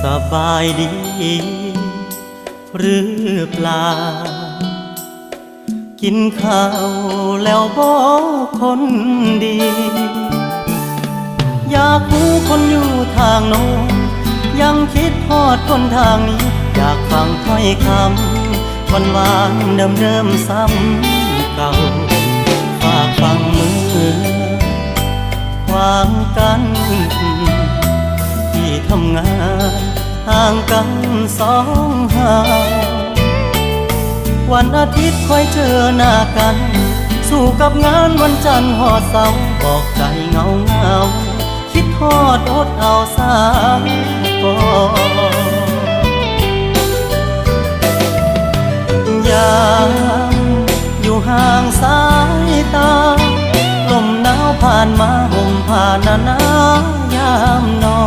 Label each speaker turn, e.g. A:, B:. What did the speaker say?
A: สบายดีหรือเปล่ากินข้าวแล้วบอกคนดีอยากรู้คนอยู่ทางโน้นยังคิดทอดคนทางนี้อยากฟังถ้อยคำวันวานเดิมซ้ำเก่าฝากฟังมือขวางกันที่ทำงานห่างกันสองห่างวันอาทิตย์ค่อยเจอหน้ากันสู้กับงานวันจันทร์หอดเสาร์บอกใจเงาเงาคิดทอดอดเอาสามก่อนยามอยู่ห่างสายตาลมหนาวผ่านมาห่มผ่านหนายามนอน